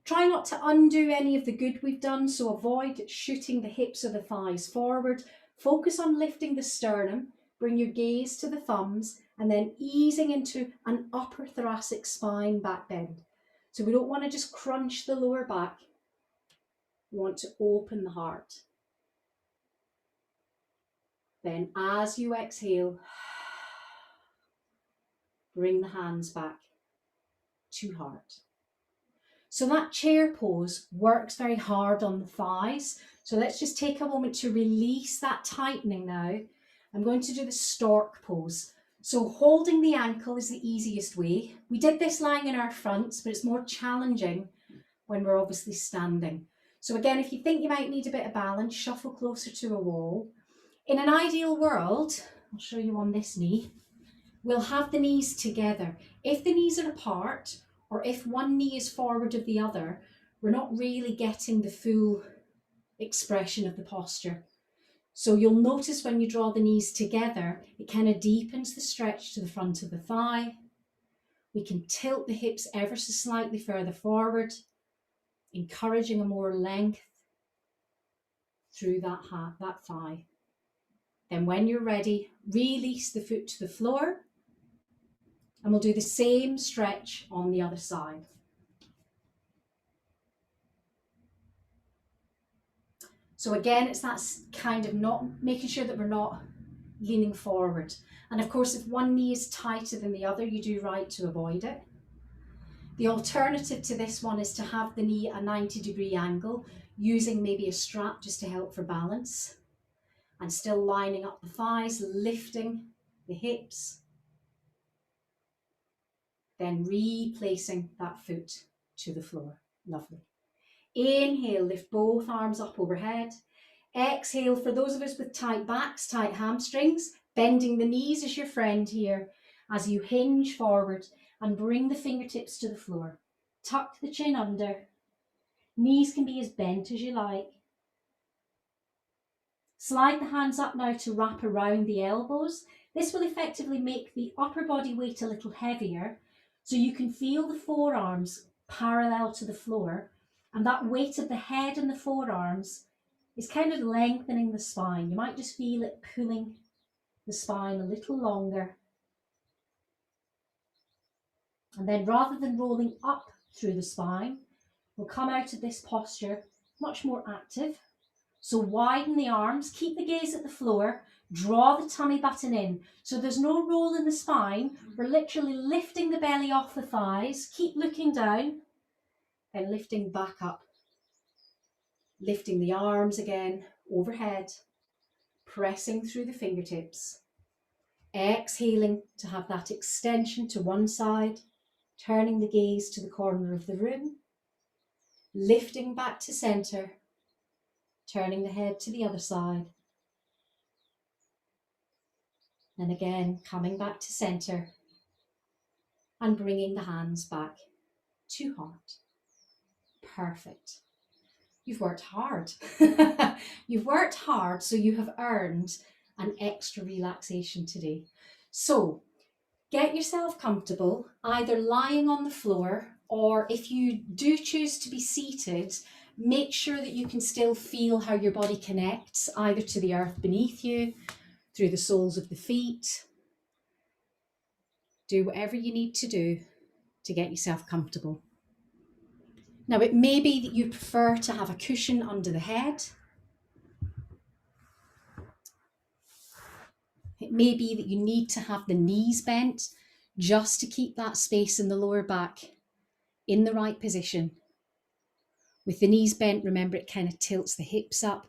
Try not to undo any of the good we've done, so avoid shooting the hips or the thighs forward. Focus on lifting the sternum. Bring your gaze to the thumbs and then easing into an upper thoracic spine back bend. So we don't want to just crunch the lower back. We want to open the heart. Then as you exhale, bring the hands back to heart. So that chair pose works very hard on the thighs. So let's just take a moment to release that tightening now. I'm going to do the stork pose. So holding the ankle is the easiest way. We did this lying in our fronts, but it's more challenging when we're obviously standing. So again, if you think you might need a bit of balance, shuffle closer to a wall. In an ideal world, I'll show you on this knee, we'll have the knees together. If the knees are apart, or if one knee is forward of the other, we're not really getting the full expression of the posture. So you'll notice when you draw the knees together, it kind of deepens the stretch to the front of the thigh. We can tilt the hips ever so slightly further forward, encouraging a more length through that thigh. Then when you're ready, release the foot to the floor, and we'll do the same stretch on the other side. So again, it's that kind of not making sure that we're not leaning forward. And of course, if one knee is tighter than the other, you do right to avoid it. The alternative to this one is to have the knee at a 90-degree angle, using maybe a strap just to help for balance, and still lining up the thighs, lifting the hips, then replacing that foot to the floor. Lovely. Inhale, lift both arms up overhead. Exhale, for those of us with tight backs, tight hamstrings, bending the knees is your friend here as you hinge forward and bring the fingertips to the floor. Tuck the chin under. Knees can be as bent as you like. Slide the hands up now to wrap around the elbows. This will effectively make the upper body weight a little heavier, so you can feel the forearms parallel to the floor, and that weight of the head and the forearms is kind of lengthening the spine. You might just feel it pulling the spine a little longer. And then rather than rolling up through the spine, we'll come out of this posture much more active. So widen the arms, keep the gaze at the floor, draw the tummy button in. So there's no roll in the spine. We're literally lifting the belly off the thighs. Keep looking down and lifting back up. Lifting the arms again overhead, pressing through the fingertips. Exhaling to have that extension to one side, turning the gaze to the corner of the room, lifting back to centre, turning the head to the other side. And again, coming back to centre and bringing the hands back to heart. Perfect. You've worked hard. You've worked hard, so you have earned an extra relaxation today. So Get yourself comfortable, either lying on the floor, or if you do choose to be seated, make sure that you can still feel how your body connects either to the earth beneath you, through the soles of the feet. Do whatever you need to do to get yourself comfortable. Now, it may be that you prefer to have a cushion under the head. It may be that you need to have the knees bent just to keep that space in the lower back in the right position. With the knees bent, remember it kind of tilts the hips up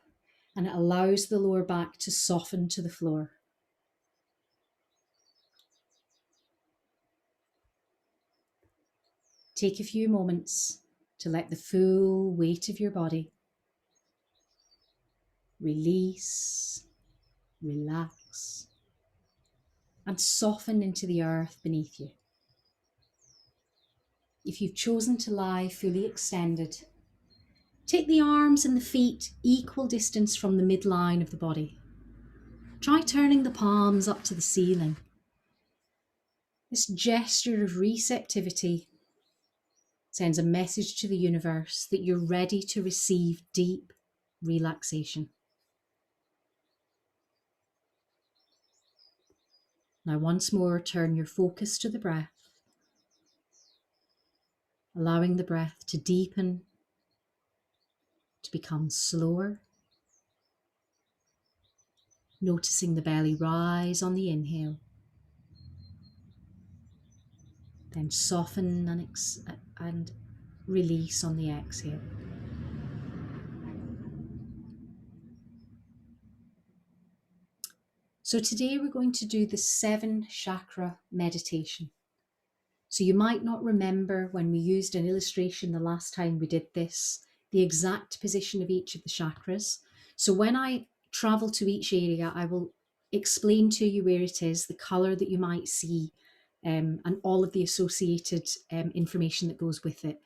and it allows the lower back to soften to the floor. Take a few moments to let the full weight of your body release, relax, and soften into the earth beneath you. If you've chosen to lie fully extended, take the arms and the feet equal distance from the midline of the body. Try turning the palms up to the ceiling. This gesture of receptivity sends a message to the universe that you're ready to receive deep relaxation. Now, once more, turn your focus to the breath, allowing the breath to deepen, to become slower, noticing the belly rise on the inhale, then soften and release on the exhale. So today we're going to do the 7 chakra meditation. So you might not remember when we used an illustration the last time we did this, the exact position of each of the chakras. So when I travel to each area, I will explain to you where it is, the colour that you might see, and all of the associated information that goes with it.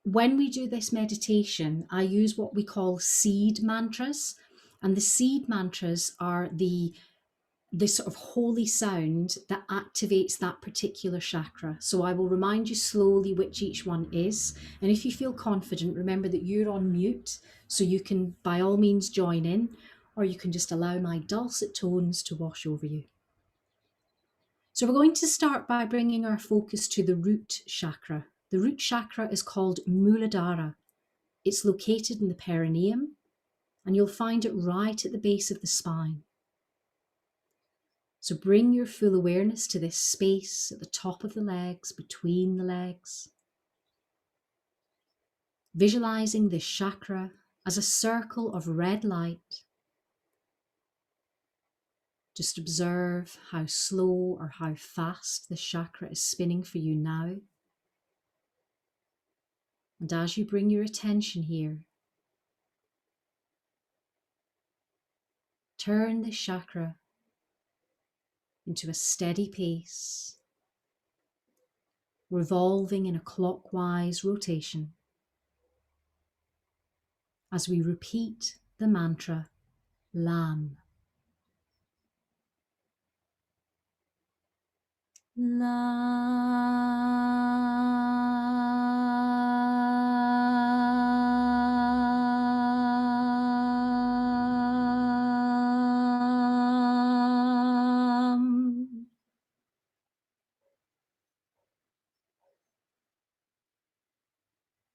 When we do this meditation, I use what we call seed mantras. And the seed mantras are the sort of holy sound that activates that particular chakra. So I will remind you slowly which each one is. And if you feel confident, remember that you're on mute, so you can by all means join in, or you can just allow my dulcet tones to wash over you. So we're going to start by bringing our focus to the root chakra. The root chakra is called Muladhara. It's located in the perineum, and you'll find it right at the base of the spine. So bring your full awareness to this space at the top of the legs, between the legs. Visualizing this chakra as a circle of red light. Just observe how slow or how fast the chakra is spinning for you now. And as you bring your attention here, turn this chakra into a steady pace, revolving in a clockwise rotation as we repeat the mantra LAM. LAM.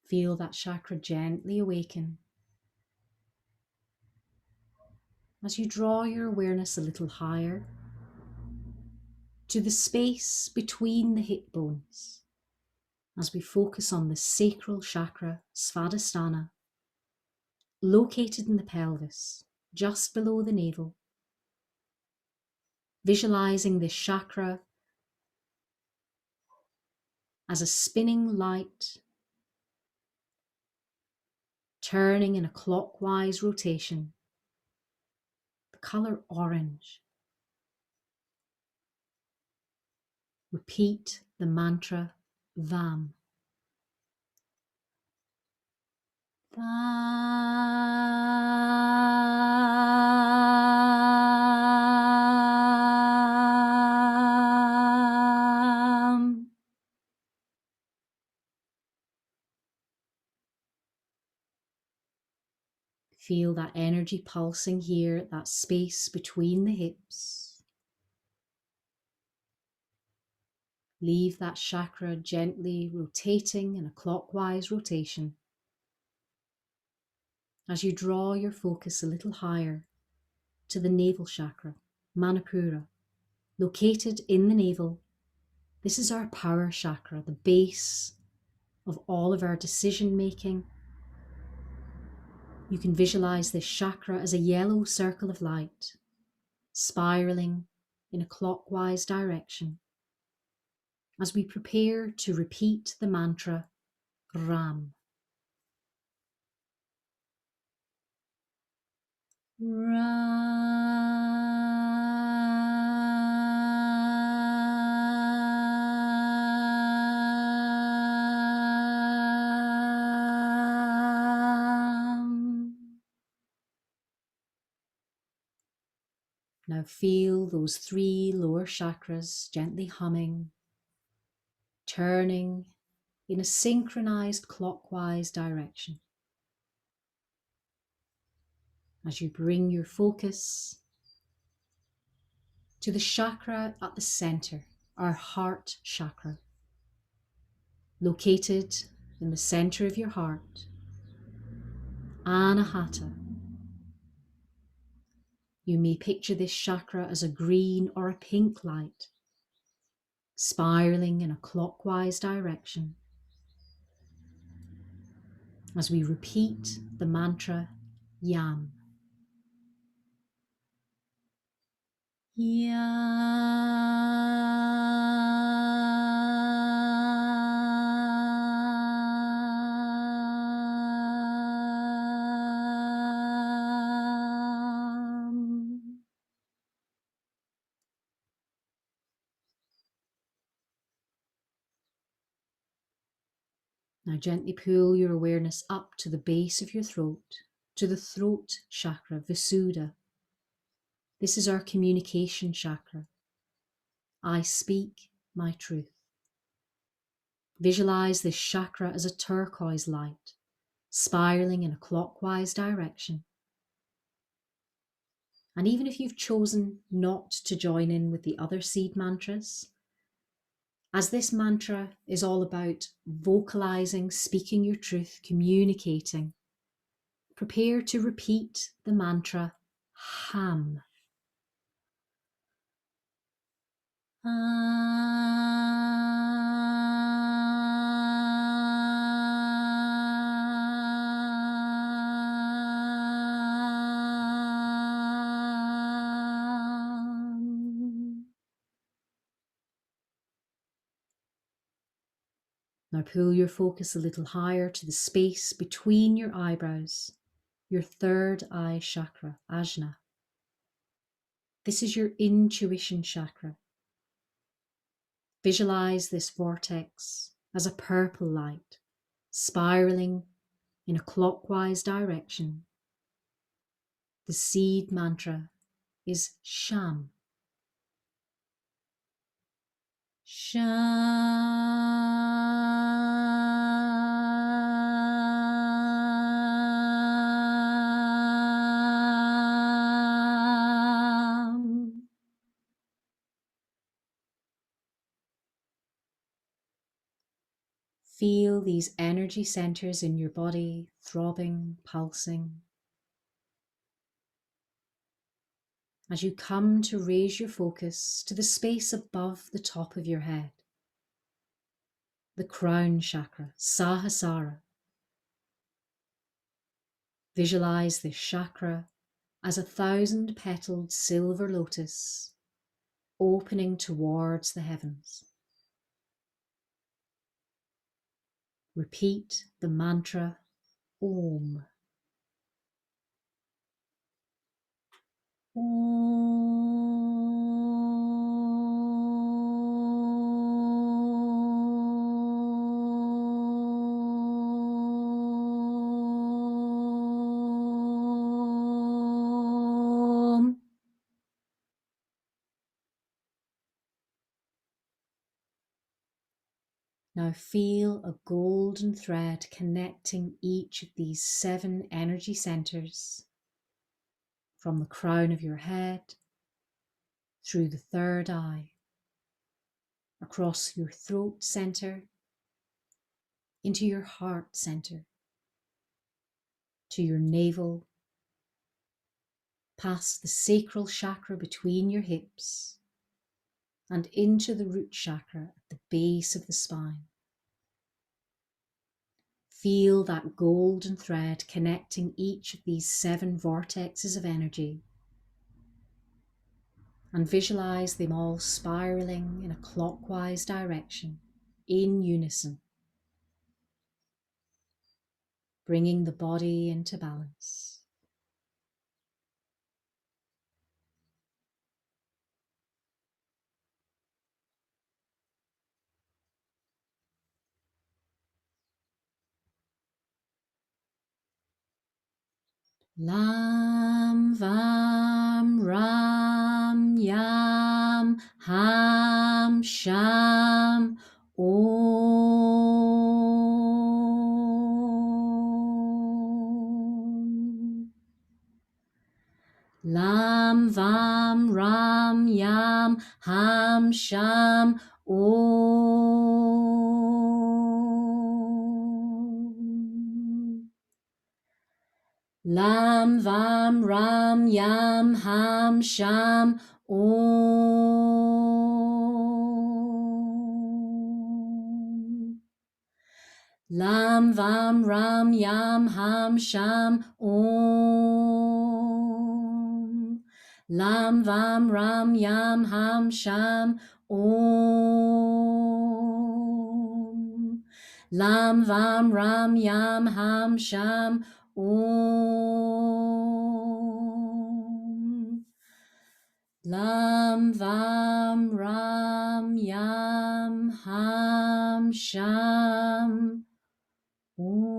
Feel that chakra gently awaken as you draw your awareness a little higher to the space between the hip bones, as we focus on the sacral chakra, Svadhisthana, located in the pelvis, just below the navel. Visualizing this chakra as a spinning light, turning in a clockwise rotation, the colour orange. Repeat the mantra VAM. VAM. Feel that energy pulsing here at that space between the hips. Leave that chakra gently rotating in a clockwise rotation as you draw your focus a little higher to the navel chakra, Manipura, located in the navel. This is our power chakra, the base of all of our decision making. You can visualize this chakra as a yellow circle of light, spiraling in a clockwise direction as we prepare to repeat the mantra Ram. Ram. Now feel those 3 lower chakras gently humming, turning in a synchronized clockwise direction. As you bring your focus to the chakra at the center, our heart chakra, located in the center of your heart, Anahata. You may picture this chakra as a green or a pink light, spiraling in a clockwise direction. As we repeat the mantra Yam. Yam. Now gently pull your awareness up to the base of your throat, to the throat chakra, Visuddha. This is our communication chakra. I speak my truth. Visualize this chakra as a turquoise light, spiraling in a clockwise direction. And even if you've chosen not to join in with the other seed mantras, as this mantra is all about vocalizing, speaking your truth, communicating, prepare to repeat the mantra Ham. Now pull your focus a little higher to the space between your eyebrows, your third eye chakra, Ajna. This is your intuition chakra. Visualize this vortex as a purple light, spiraling in a clockwise direction. The seed mantra is Sham. Sham. Feel these energy centers in your body throbbing, pulsing. As you come to raise your focus to the space above the top of your head, the crown chakra, Sahasrara. Visualize this chakra as a 1,000-petaled silver lotus opening towards the heavens. Repeat the mantra Om. Om. Now feel a golden thread connecting each of these 7 energy centers from the crown of your head, through the third eye, across your throat center, into your heart center, to your navel, past the sacral chakra between your hips, and into the root chakra at the base of the spine. Feel that golden thread connecting each of these 7 vortexes of energy, and visualize them all spiraling in a clockwise direction, in unison, bringing the body into balance. Lam Vam Ram Yam Ham Sham Om. Lam Vam Ram Yam Ham Sham Om. Lam Vam Ram Yam Ham Sham Om. Lam Vam Ram Yam Ham Sham Om. Lam Vam Ram Yam Ham Sham Om. Lam Vam Ram Yam Ham Sham Om. Lam Vam Ram Yam Ham Sham Om.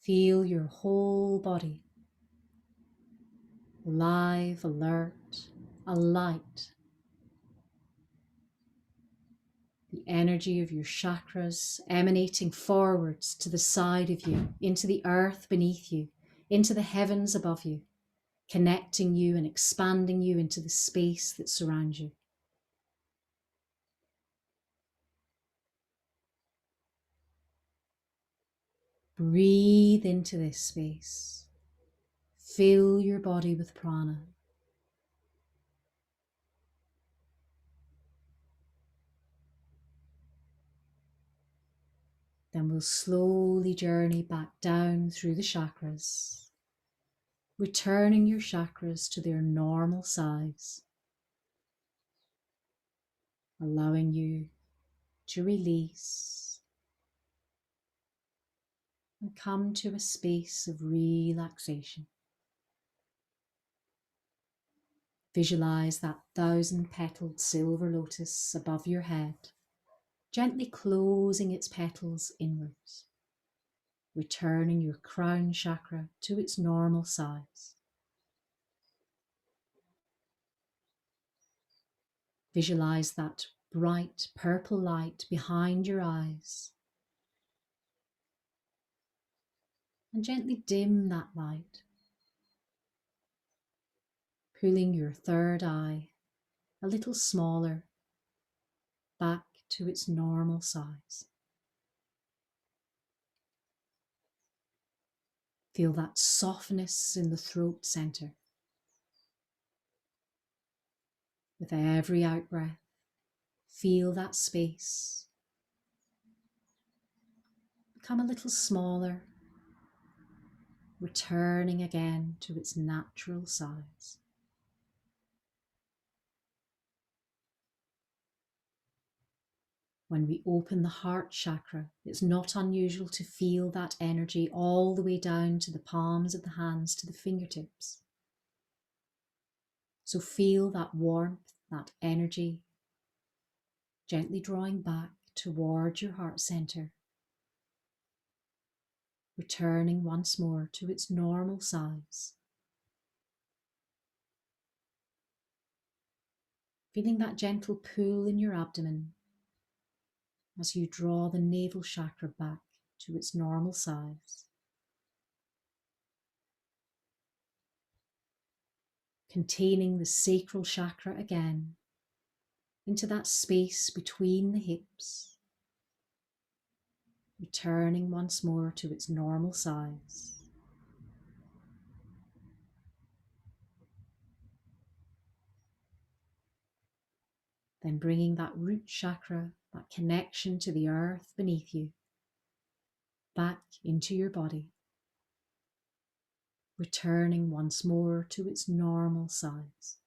Feel your whole body alive, alert, alight. The energy of your chakras emanating forwards to the side of you, into the earth beneath you, into the heavens above you, connecting you and expanding you into the space that surrounds you. Breathe into this space. Fill your body with prana. Then we'll slowly journey back down through the chakras, returning your chakras to their normal size, allowing you to release and come to a space of relaxation. Visualize that 1,000-petaled silver lotus above your head, gently closing its petals inwards, returning your crown chakra to its normal size. Visualize that bright purple light behind your eyes, and gently dim that light, pulling your third eye a little smaller, back to its normal size. Feel that softness in the throat center. With every out-breath, feel that space become a little smaller, returning again to its natural size. When we open the heart chakra, it's not unusual to feel that energy all the way down to the palms of the hands, to the fingertips. So feel that warmth, that energy, gently drawing back toward your heart center, returning once more to its normal size. Feeling that gentle pull in your abdomen as you draw the navel chakra back to its normal size. Containing the sacral chakra again into that space between the hips, returning once more to its normal size. Then bringing that root chakra, that connection to the earth beneath you, back into your body, returning once more to its normal size.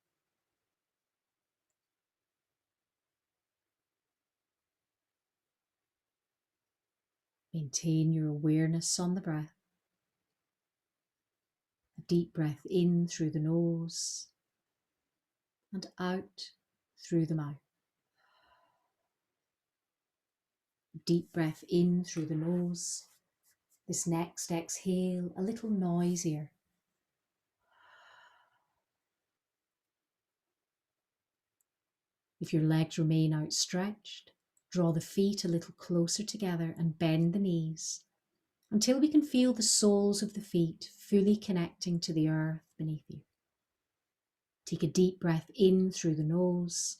Maintain your awareness on the breath. A deep breath in through the nose and out through the mouth. Deep breath in through the nose. This next exhale, a little noisier. If your legs remain outstretched, draw the feet a little closer together and bend the knees until we can feel the soles of the feet fully connecting to the earth beneath you. Take a deep breath in through the nose,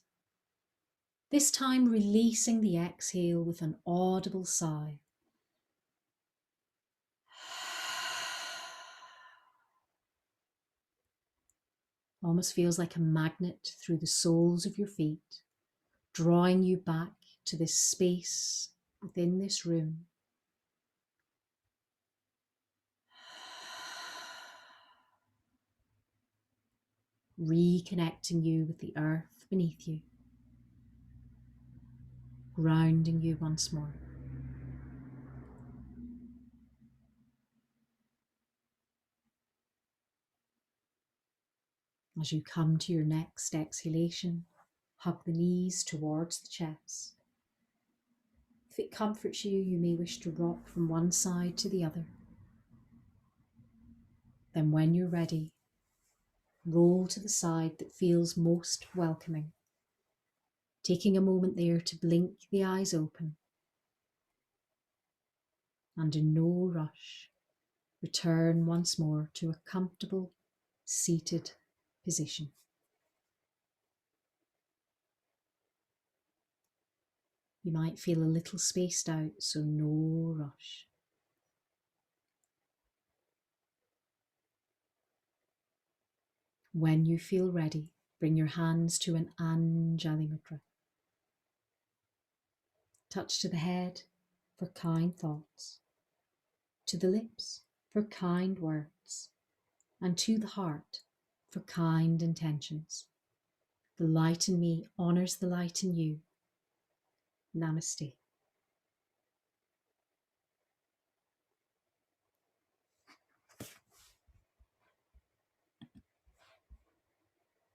this time releasing the exhale with an audible sigh. Almost feels like a magnet through the soles of your feet, drawing you back to this space within this room. Reconnecting you with the earth beneath you, grounding you once more. As you come to your next exhalation, hug the knees towards the chest. If it comforts you, you may wish to rock from one side to the other. Then when you're ready, roll to the side that feels most welcoming, taking a moment there to blink the eyes open. And in no rush, return once more to a comfortable, seated position. You might feel a little spaced out, so no rush. When you feel ready, bring your hands to an Anjali Mudra. Touch to the head for kind thoughts, to the lips for kind words, and to the heart for kind intentions. The light in me honours the light in you. Namaste.